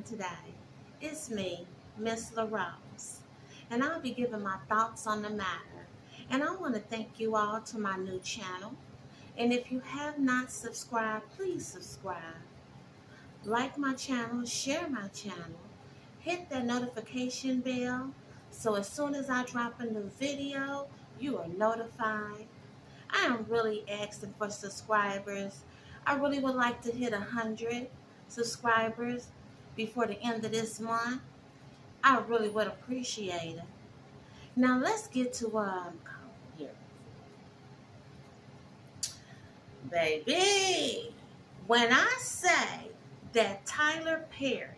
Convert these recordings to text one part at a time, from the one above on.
today. It's me, Miss LaRose, and I'll be giving my thoughts on the matter. And I want to thank you all to my new channel. And if you have not subscribed, please subscribe. Like my channel, share my channel, hit that notification bell so as soon as I drop a new video, you are notified. I am really asking for subscribers. I really would like to hit 100 subscribers before the end of this month. I really would appreciate it. Now let's get to what I'm calling here. Baby, when I say that Tyler Perry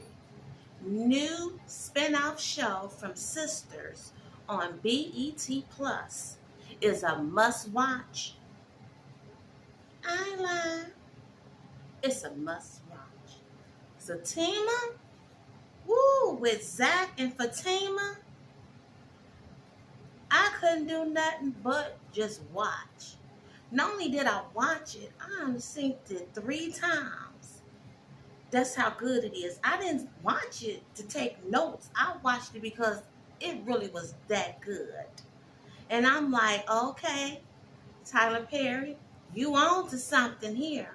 new spin-off show from Sistas on BET Plus is a must-watch, I ain't lying. It's a must-watch. Zatima, with Zach and Fatima, I couldn't do nothing but just watch. Not only did I watch it, I synced it 3 times. That's how good it is. I didn't watch it to take notes. I watched it because it really was that good. And I'm like, okay, Tyler Perry, you on to something here.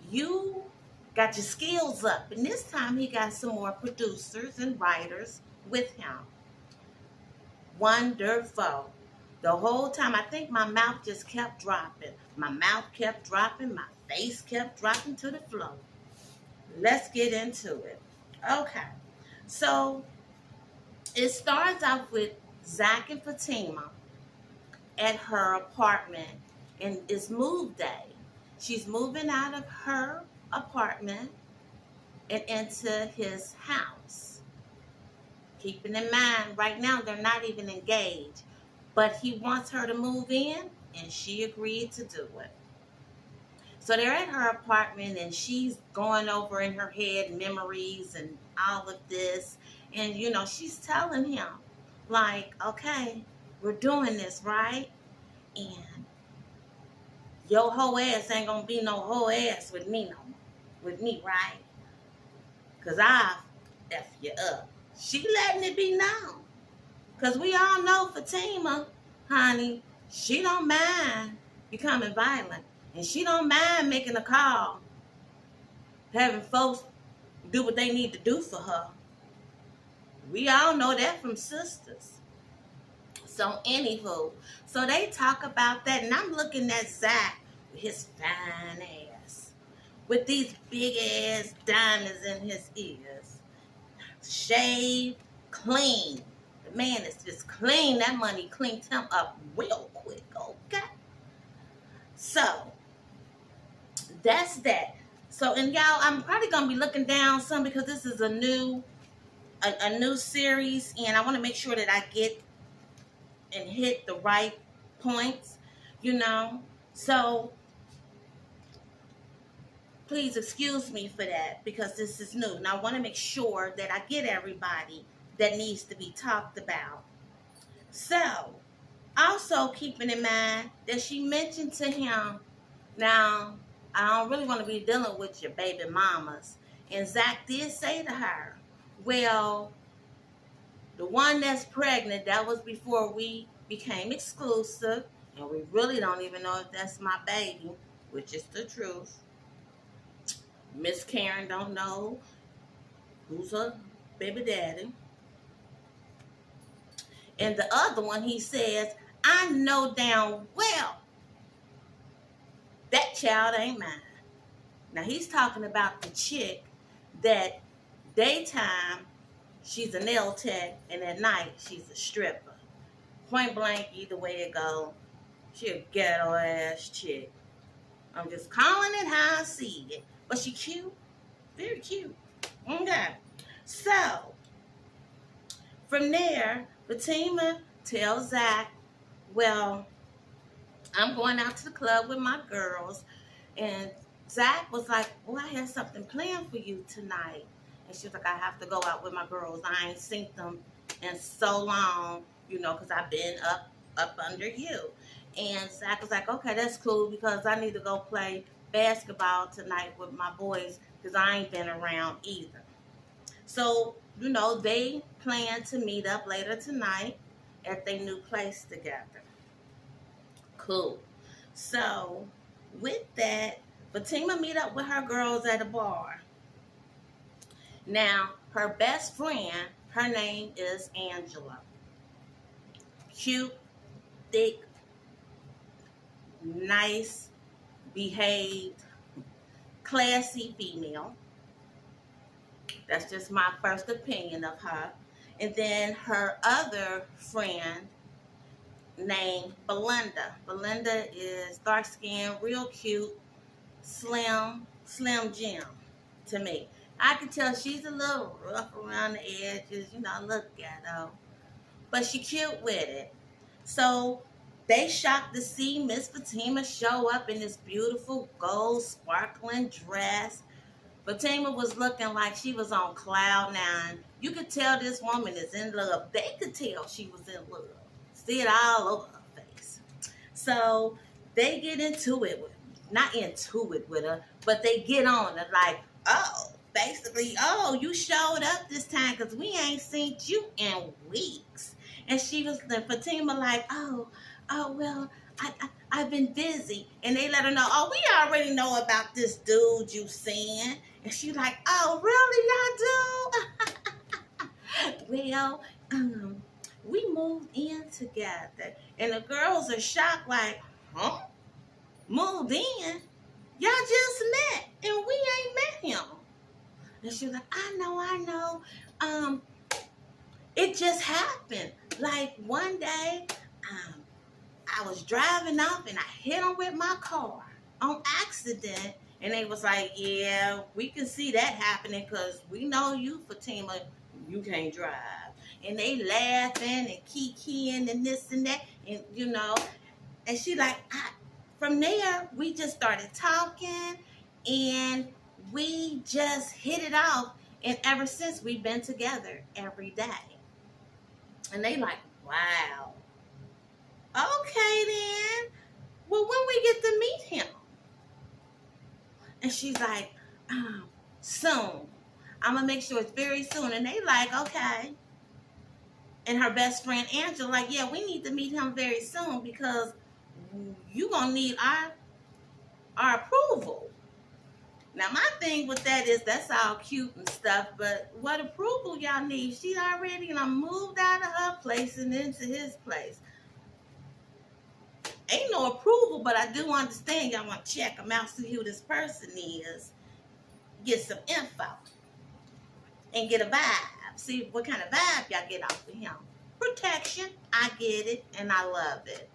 You got your skills up. And this time he got some more producers and writers with him. Wonderful. The whole time, I think my mouth just kept dropping. My mouth kept dropping. My face kept dropping to the floor. Let's get into it. Okay. So, it starts off with Zach and Fatima at her apartment. And it's move day. She's moving out of her apartment and into his house. Keeping in mind, right now, they're not even engaged. But he wants her to move in, and she agreed to do it. So they're at her apartment, and she's going over in her head memories and all of this. And, she's telling him, like, okay, we're doing this, right? And your whole ass ain't going to be no whole ass with me no more. With me, right? Because I'll F you up. She letting it be known. Because we all know Fatima, honey, she don't mind becoming violent. And she don't mind making a call, having folks do what they need to do for her. We all know that from Sistas. So, anywho, so they talk about that. And I'm looking at Zach with his fine ass, with these big ass diamonds in his ears. Shaved, clean. The man is just clean. That money cleaned him up real quick, okay? So, that's that. So, and y'all, I'm probably going to be looking down some because this is a new series, and I want to make sure that I get and hit the right points, So, please excuse me for that because this is new. And I want to make sure that I get everybody that needs to be talked about. So, also keeping in mind that she mentioned to him, now, I don't really want to be dealing with your baby mamas. And Zach did say to her, well, the one that's pregnant, that was before we became exclusive. And we really don't even know if that's my baby, which is the truth. Miss Karen don't know who's her baby daddy. And the other one, he says, I know damn well that child ain't mine. Now, he's talking about the chick that daytime, she's a nail tech, and at night, she's a stripper. Point blank, either way it go, she a ghetto-ass chick. I'm just calling it how I see it. But she cute. Very cute. Okay. So, from there, Fatima tells Zach, well, I'm going out to the club with my girls. And Zach was like, oh, I have something planned for you tonight. And she was like, I have to go out with my girls. I ain't seen them in so long, because I've been up under you. And Zach was like, okay, that's cool because I need to go play basketball tonight with my boys because I ain't been around either. So, you know, they plan to meet up later tonight at their new place together. Cool. So, with that, Fatima meet up with her girls at a bar. Now, her best friend, her name is Angela. Cute, thick, nice, behaved, classy female. That's just my first opinion of her. And then her other friend named Belinda. Belinda is dark skinned, real cute, slim Jim to me. I can tell she's a little rough around the edges, you know, look at her. But she cute with it. So they shocked to see Miss Fatima show up in this beautiful gold sparkling dress. Fatima was looking like she was on cloud nine. You could tell this woman is in love. They could tell she was in love. See it all over her face. So they get into it with, not into it with her, but they get on it like, oh, basically, oh, you showed up this time because we ain't seen you in weeks. And she was, Fatima like, well, I've been busy. And they let her know, oh, we already know about this dude you seen. And she like, oh, really, y'all do? Well, we moved in together. And the girls are shocked like, huh? Moved in? Y'all just met and we ain't met him. And she was like, I know. It just happened. Like one day, I was driving off and I hit him with my car on accident. And they was like, yeah, we can see that happening because we know you, Fatima, you can't drive. And they laughing and kikiing and this and that. And, you know, and she like, from there, we just started talking and we just hit it off. And ever since, we've been together every day. And they like, wow. Okay, then. Well, when we get to meet him? And she's like, soon. I'm going to make sure it's very soon. And they like, okay. And her best friend, Angela, like, yeah, we need to meet him very soon because you're going to need our approval. Now, my thing with that is that's all cute and stuff, but what approval y'all need? She already moved out of her place and into his place. Ain't no approval, but I do understand y'all want to check him out, see who this person is, get some info, and get a vibe. See what kind of vibe y'all get off of him. Protection, I get it, and I love it.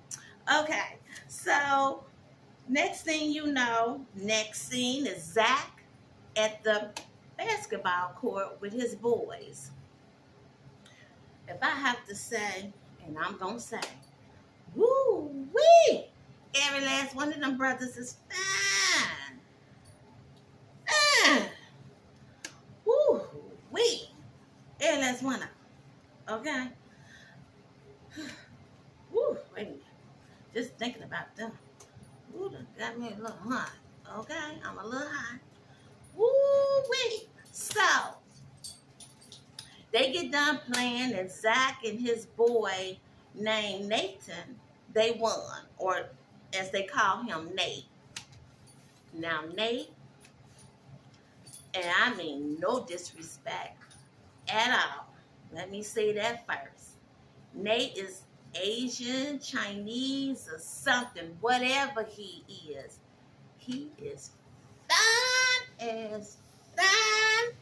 Okay, so next thing you know, next scene is Zach at the basketball court with his boys. If I have to say, and I'm going to say, WoooWeee! Every last one of them brothers is fine. Fine. WoooWeee! Every last one of them. Okay? Woo, wait a minute. Just thinking about them. Ooh, that got me a little hot. Okay? I'm a little hot. WoooWeee! So, they get done playing and Zach and his boy named Nathan, they won, or as they call him, Nate. Now, Nate, and I mean no disrespect at all. Let me say that first. Nate is Asian, Chinese, or something, whatever he is. He is fine as fine.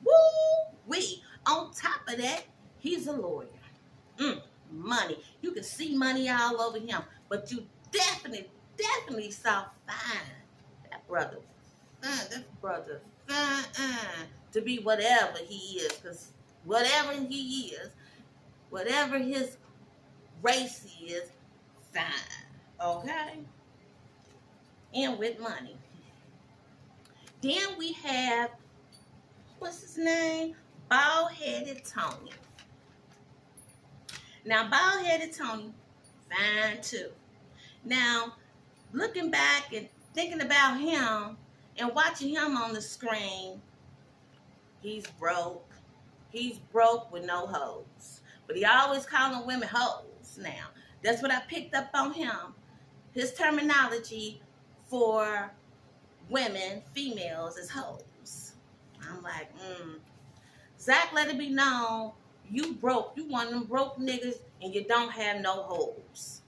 Woo-wee. On top of that, he's a lawyer. Money. You can see money all over him, but you definitely saw fine. That brother, to be whatever he is, because whatever he is, whatever his race is, fine. Okay? And with money. Then we have, what's his name? Bald-headed Tony. Now, bald-headed Tony, fine too. Now, looking back and thinking about him and watching him on the screen, He's broke. He's broke with no hoes. But he always calling women hoes now. That's what I picked up on him. His terminology for women, females, is hoes. I'm like, Zach, let it be known, you broke. You one of them broke niggas and you don't have no hoes.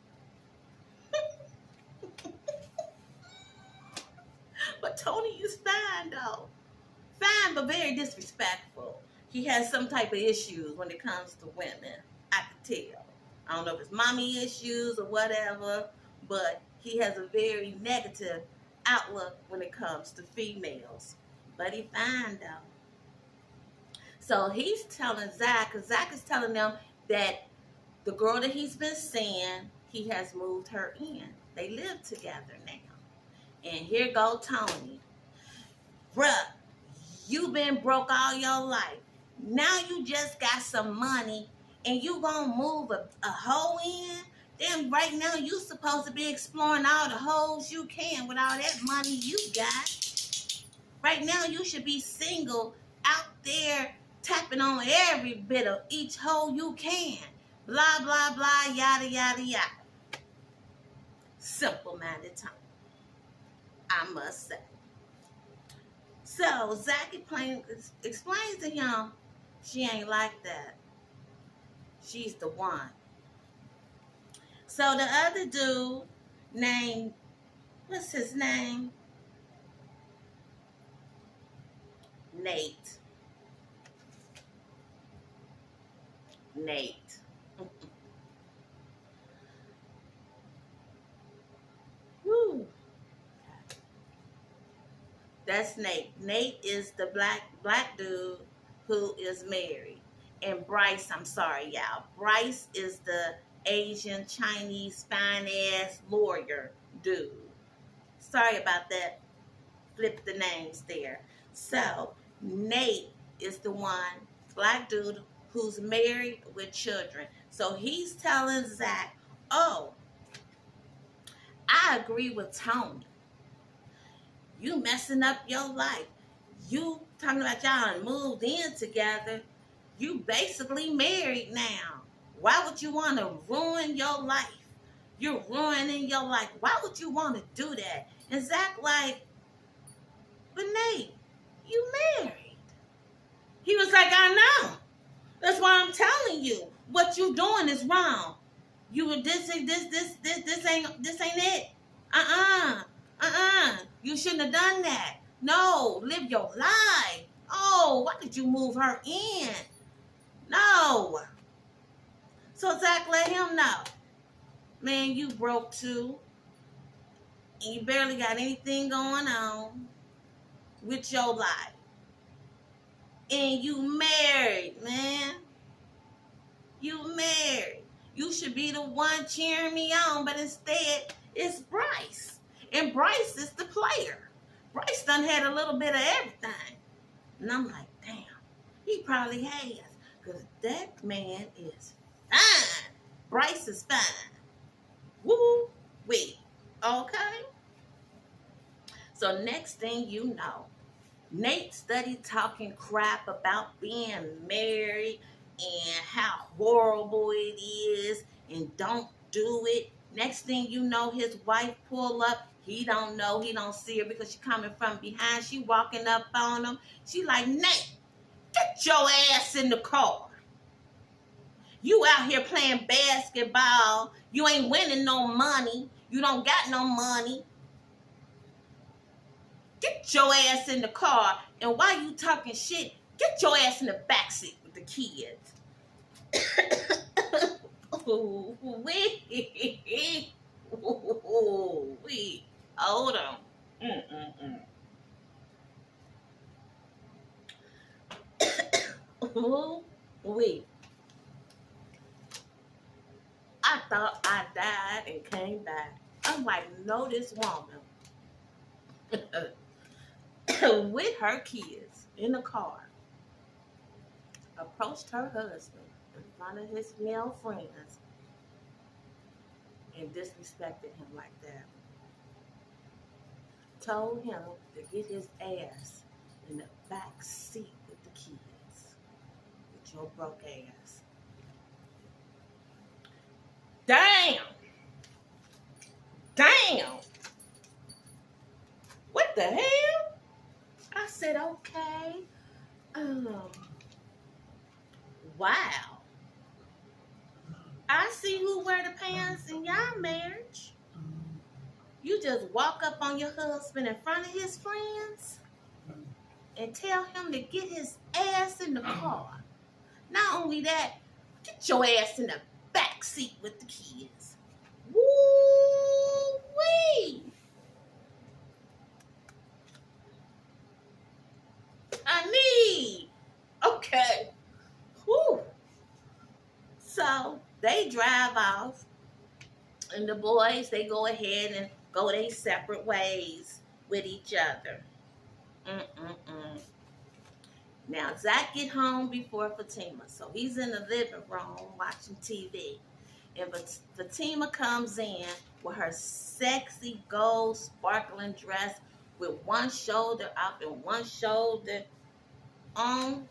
But Tony is fine, though. Fine, but very disrespectful. He has some type of issues when it comes to women. I can tell. I don't know if it's mommy issues or whatever, but he has a very negative outlook when it comes to females. But he fine, though. So he's telling Zach, because Zach is telling them that the girl that he's been seeing, he has moved her in. They live together now. And here go Tony. Bruh, you been broke all your life. Now you just got some money and you gonna move a hoe in? Then right now you supposed to be exploring all the hoes you can with all that money you got. Right now you should be single out there tapping on every bit of each hoe you can. Blah, blah, blah, yada, yada, yada. Simple-minded Tony, I must say. So Zach explains to him, she ain't like that. She's the one. So the other dude named, what's his name? Nate. Woo. That's Nate. Nate is the black dude who is married. And Bryce, I'm sorry, y'all. Bryce is the Asian, Chinese, fine-ass lawyer dude. Sorry about that. Flip the names there. So, Nate is the one, black dude, who's married with children. So, he's telling Zach, oh, I agree with Tony. You messing up your life. You talking about y'all moved in together. You basically married now. Why would you want to ruin your life? You're ruining your life. Why would you want to do that? And Zach like, but Nate, you married. He was like, I know. That's why I'm telling you. What you doing is wrong. You were this ain't it. You shouldn't have done that. No, live your life. Oh, why did you move her in? No. So Zach let him know. Man, you broke too. And you barely got anything going on with your life. And you married, man. You married. You should be the one cheering me on, but instead it's Bryce. And Bryce is the player. Bryce done had a little bit of everything. And I'm like, damn, he probably has. Because that man is fine. Bryce is fine. WoooWeee. Okay? So next thing you know, Nate studied talking crap about being married and how horrible it is and don't do it. Next thing you know, his wife pull up. He don't know. He don't see her because she coming from behind. She walking up on him. She like, Nate, get your ass in the car. You out here playing basketball. You ain't winning no money. You don't got no money. Get your ass in the car. And while you talking shit, get your ass in the backseat with the kids. WoooWeee. WoooWeee. Hold on. WoooWeee. I thought I died and came back. I'm like, no, this woman with her kids in the car approached her husband in front of his male friends and disrespected him like that. Told him to get his ass in the back seat with the kids with your broke ass. Damn. Damn. What the hell? I said, okay. Wow. I see who wear the pants in your marriage. You just walk up on your husband in front of his friends and tell him to get his ass in the car. Not only that, get your ass in the back seat with the kids. WoooWeee! I need. Okay. Whew. So they drive off, and the boys, they go ahead and go their separate ways with each other. Now, Zach get home before Fatima, so he's in the living room watching TV. And Fatima comes in with her sexy gold sparkling dress with one shoulder up and one shoulder on.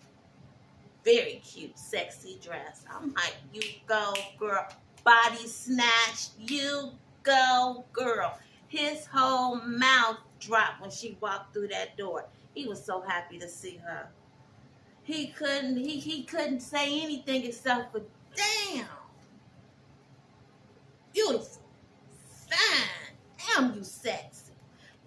Very cute, sexy dress. I'm like, you go, girl. Body snatch, you go, girl. His whole mouth dropped when she walked through that door. He was so happy to see her. He couldn't say anything except for, damn. Beautiful. Fine. Damn, you sexy.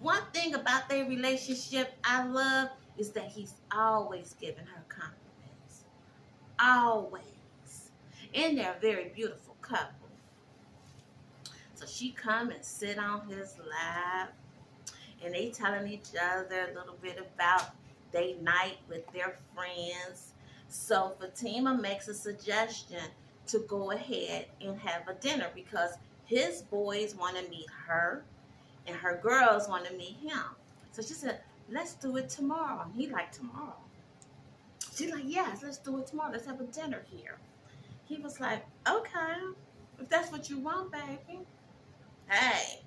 One thing about their relationship I love is that he's always giving her compliments. Always. And they're a very beautiful couple. So she come and sit on his lap, and they telling each other a little bit about their night with their friends. So Fatima makes a suggestion to go ahead and have a dinner because his boys want to meet her and her girls want to meet him. So she said, let's do it tomorrow. And he like, tomorrow? She's like, yes, let's do it tomorrow. Let's have a dinner here. He was like, okay, if that's what you want, baby. Hey,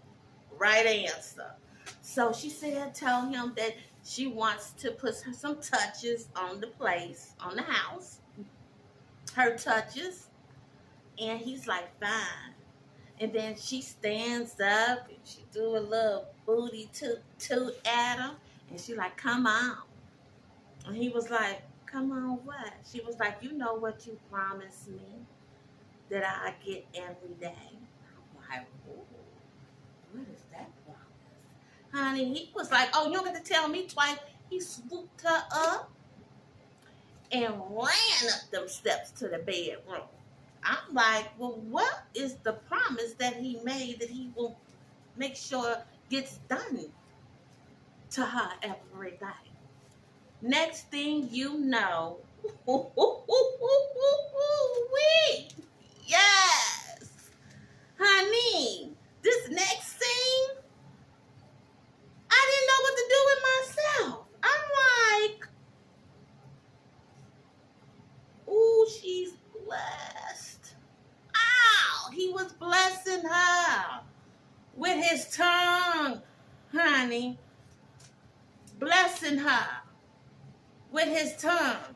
right answer. So she said, tell him that she wants to put some touches on the place, on the house. Her touches. And he's like, fine. And then she stands up and she do a little booty toot at him. And she like, come on. And he was like, come on what? She was like, you know what you promised me that I get every day. I'm like, ooh, what is that promise? Honey, he was like, oh, you don't have to tell me twice. He swooped her up and ran up them steps to the bedroom. I'm like, well, what is the promise that he made that he will make sure gets done to her every day? Next thing you know, yes, honey, this next scene, I didn't know what to do with myself. I'm like, ooh, she's blessed. Ow, he was blessing her with his tongue, honey, blessing her with his tongue.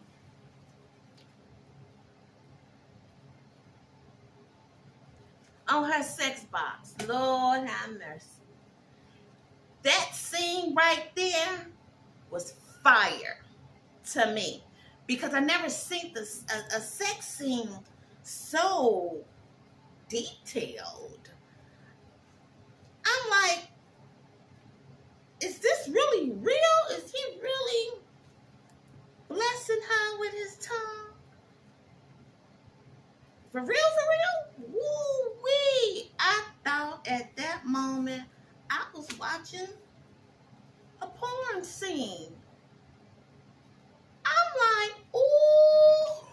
On her sex box. Lord have mercy. That scene right there was fire to me. Because I never seen a sex scene so detailed. I'm like, is this really real? Is he really blessing her with his tongue? For real, for real? WoooWeee! I thought at that moment I was watching a porn scene. I'm like, ooh,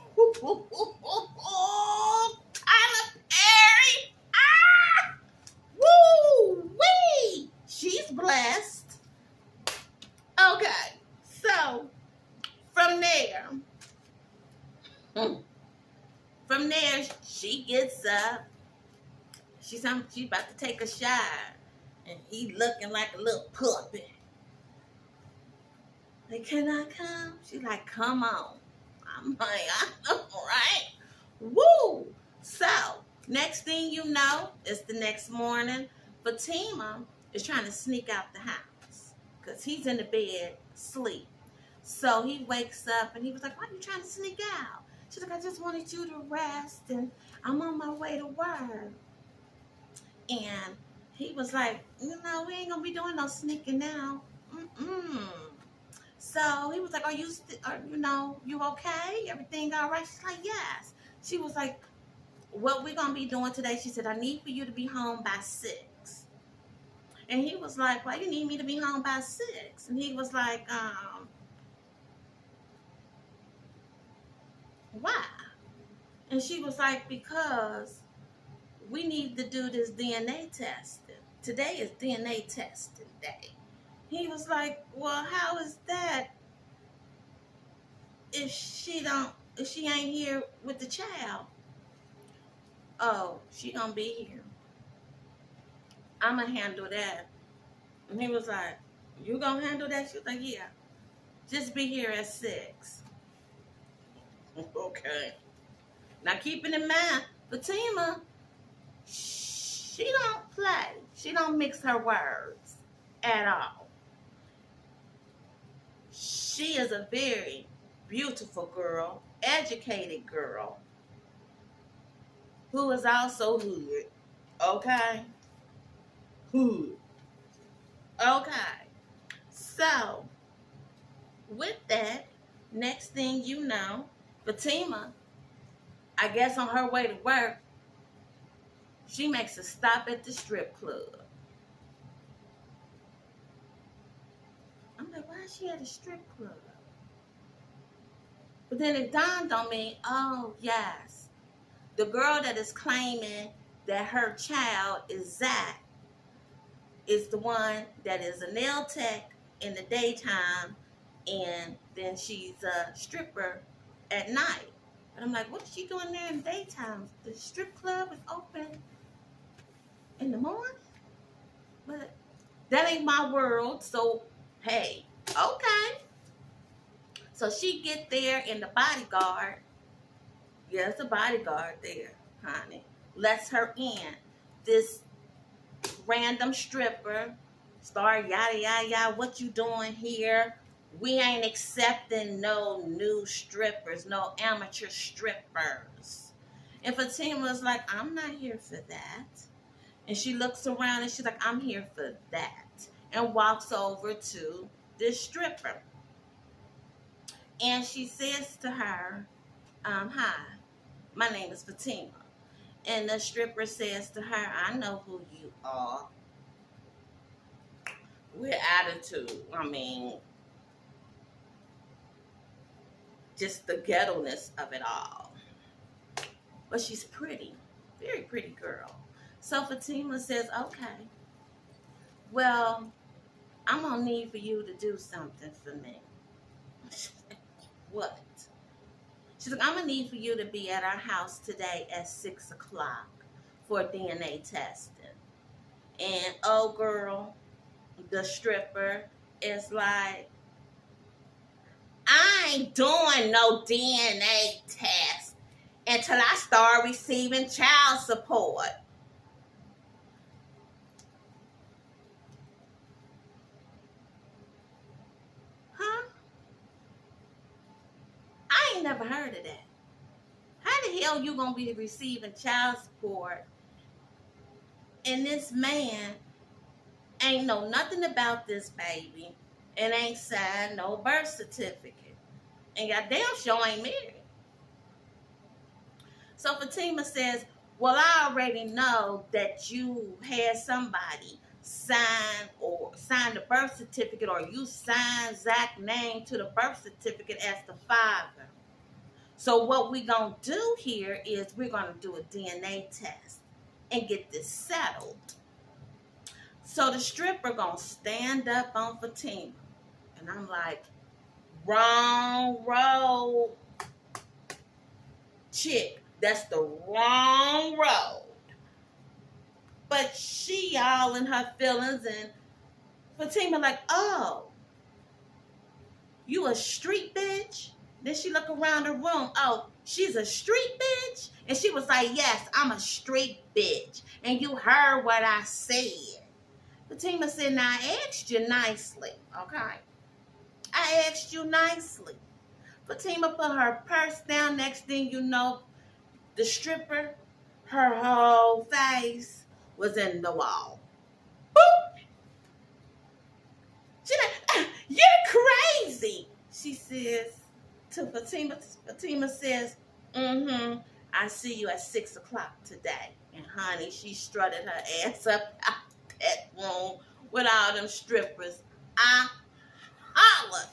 Tyler Perry. Ah! WoooWeee! She's blessed. Okay, so from there, she gets up. She's about to take a shower, and he looking like a little puppy. Like, can I come? She's like, come on. I'm like, I know, right? Woo! So, next thing you know, it's the next morning. Fatima is trying to sneak out the house because he's in the bed, asleep. So he wakes up and he was like, why are you trying to sneak out? She's like, I just wanted you to rest and I'm on my way to work. And he was like, we ain't gonna be doing no sneaking out. Mm-mm. So he was like, you okay? Everything all right? She's like, yes. She was like, what we gonna be doing today? She said, I need for you to be home by 6. And he was like, why you need me to be home by 6? And he was like, why? And she was like, because we need to do this DNA testing. Today is DNA testing day. He was like, well, how is that if she ain't here with the child? Oh, she gonna be here. I'm gonna handle that. And he was like, you gonna handle that? She was like, yeah. Just be here at 6. Okay. Now keeping in mind, Fatima, she don't play. She don't mix her words at all. She is a very beautiful girl, educated girl, who is also hood. Okay? Hood. Okay. So, with that, next thing you know, Fatima, I guess on her way to work, she makes a stop at the strip club. I'm like, why is she at a strip club? But then it dawned on me, oh, yes. The girl that is claiming that her child is Zach is the one that is a nail tech in the daytime, and then she's a stripper at night. And I'm like, what is she doing there in the daytime? The strip club is open in the morning? But that ain't my world, so hey, okay. So she get there and the bodyguard, there's a bodyguard there, honey, lets her in. This random stripper start yada yada yada, what you doing here? We ain't accepting no new strippers, no amateur strippers. And Fatima's like, I'm not here for that. And she looks around and she's like, I'm here for that. And walks over to this stripper. And she says to her, hi, my name is Fatima. And the stripper says to her, I know who you are. With attitude. I mean, just the ghetto-ness of it all. But she's pretty. Very pretty girl. So Fatima says, okay, well, I'm going to need for you to do something for me. What? She's like, I'm going to need for you to be at our house today at 6 o'clock for DNA testing. And, oh, girl, the stripper is like, I ain't doing no DNA test until I start receiving child support. Huh? I ain't never heard of that. How the hell you gonna be receiving child support and this man ain't know nothing about this baby and ain't signed no birth certificate? And goddamn sure ain't married. So Fatima says, well, I already know that you had somebody sign the birth certificate, or you signed Zach's name to the birth certificate as the father. So what we gonna do here is we're gonna do a DNA test and get this settled. So the stripper gonna stand up on Fatima. And I'm like, wrong road, chick. That's the wrong road. But she all in her feelings, and Fatima like, oh, You a street bitch? Then she look around the room. Oh, she's a street bitch? And she was like, yes, I'm a street bitch. And you heard what I said. Fatima said, now I asked you nicely, okay? I asked you nicely. Fatima put her purse down. Next thing you know, the stripper, her whole face was in the wall. Boop! She like, you're crazy, she says to Fatima. Fatima says, I see you at 6 o'clock today. And honey, she strutted her ass up out that room with all them strippers. I hollered.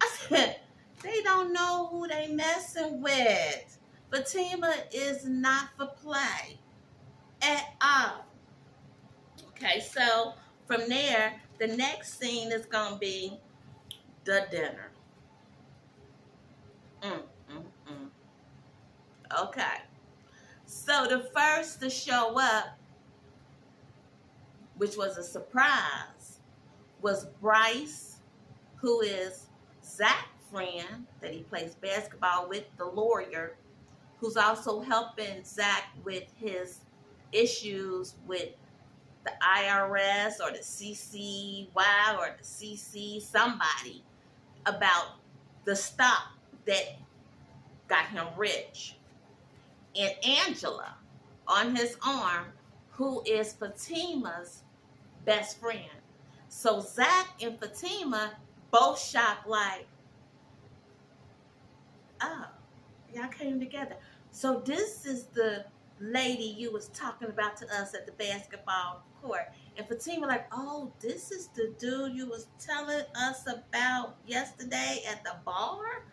I said, they don't know who they messing with. Fatima is not for play at all. Okay, so from there, the next scene is going to be the dinner. Okay. So the first to show up, which was a surprise, was Bryce, who is Zach's friend that he plays basketball with, the lawyer, who's also helping Zach with his issues with the IRS or the CCY or the CC, somebody, about the stock that got him rich. And Angela on his arm, who is Fatima's best friend. So Zach and Fatima both shop like, oh, y'all came together. So this is the lady you was talking about to us at the basketball court. And Fatima like, oh, this is the dude you was telling us about yesterday at the bar?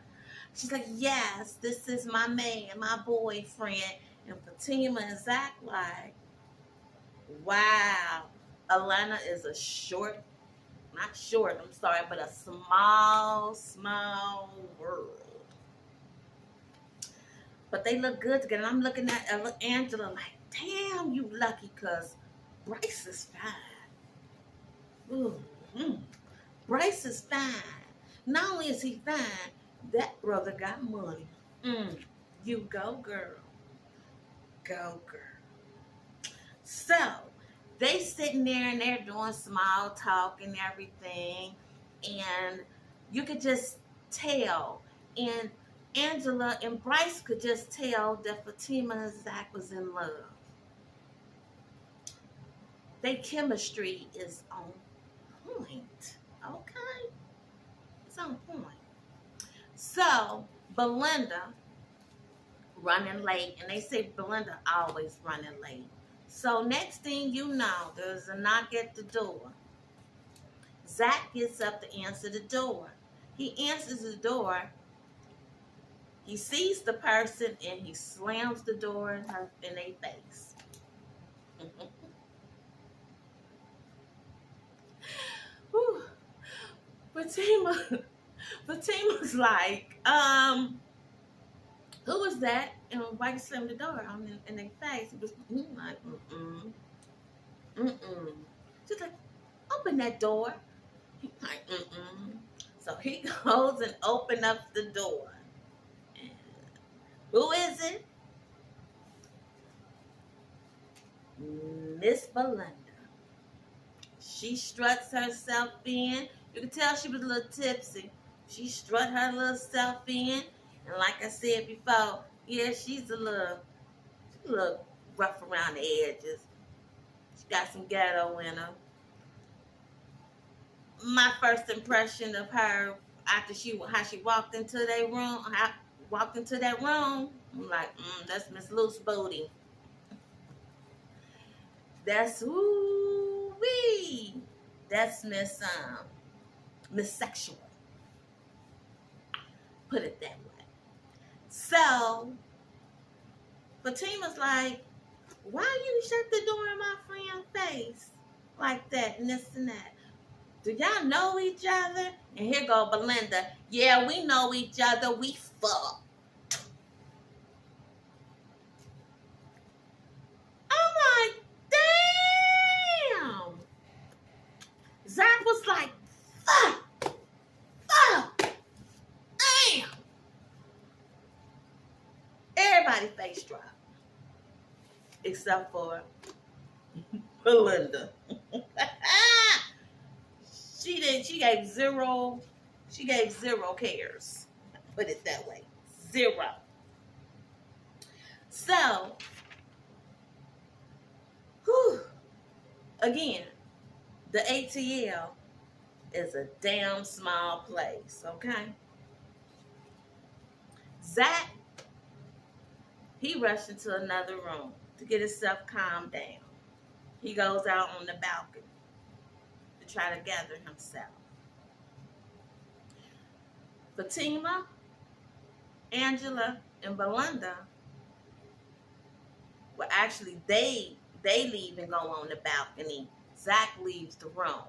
She's like, yes, this is my man, my boyfriend. And Fatima and Zach like, wow, Atlanta is a short, not short, I'm sorry, but a small, small world. But they look good together. I'm looking at Angela like, damn, you lucky, because Bryce is fine. Ooh, Bryce is fine. Not only is he fine, that brother got money. You go, girl. Go, girl. So, they sitting there and they're doing small talk and everything. And you could just tell. And Angela and Bryce could just tell that Fatima and Zach was in love. Their chemistry is on point. Okay? It's on point. So, Belinda running late. And they say Belinda always running late. So, next thing you know, there's a knock at the door. Zach gets up to answer the door. He answers the door. He sees the person and he slams the door in their face. Fatima's like, who was that? And why you slammed the door in their face? He was like, She's like, open that door. He's like, So he goes and opens up the door. Who is it? Miss Belinda. She struts herself in. You can tell she was a little tipsy. She strut her little self in. And like I said before, yeah, she's a little rough around the edges. She got some ghetto in her. My first impression of her after how she walked into that room, I'm like, that's Miss Loose Booty. That's WoooWeee. That's Miss Sexual. Put it that way. So Fatima's like, why you shut the door in my friend's face like that and this and that? Do y'all know each other? And here go Belinda. Yeah, we know each other. We fuck. I'm like, damn. Zach was like, fuck. everybody face dropped except for Belinda. She did. She gave zero cares. Put it that way. Zero. So, whew, again, the ATL is a damn small place, okay? Zach, he rushed into another room to get himself calmed down. He goes out on the balcony to try to gather himself. Fatima, Angela, and Belinda, well, actually, they leave and go on the balcony. Zach leaves the room.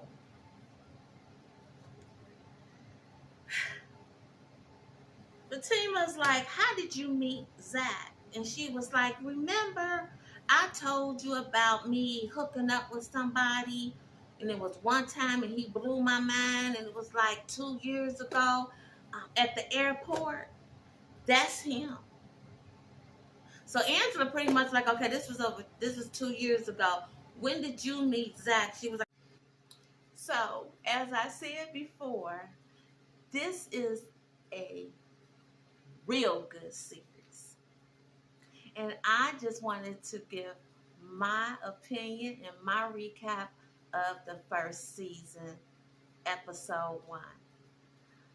Fatima's like, how did you meet Zach? And she was like, remember, I told you about me hooking up with somebody, and it was one time and he blew my mind, and it was like 2 years ago at the airport. That's him. So Angela pretty much like, okay, this was 2 years ago. When did you meet Zach? She was like, so as I said before, this is a real good series. And I just wanted to give my opinion and my recap of the first season, episode 1.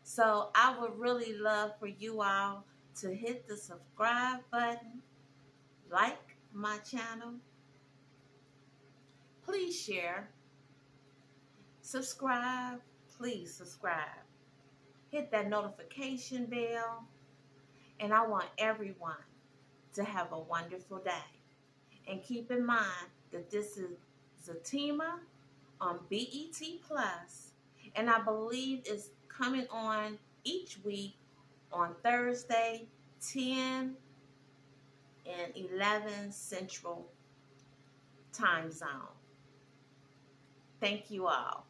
So I would really love for you all to hit the subscribe button, like my channel, please share, subscribe, please subscribe, hit that notification bell, and I want everyone to have a wonderful day. And keep in mind that this is Zatima on BET Plus, and I believe it's coming on each week on Thursday, 10 and 11 Central Time Zone. Thank you all.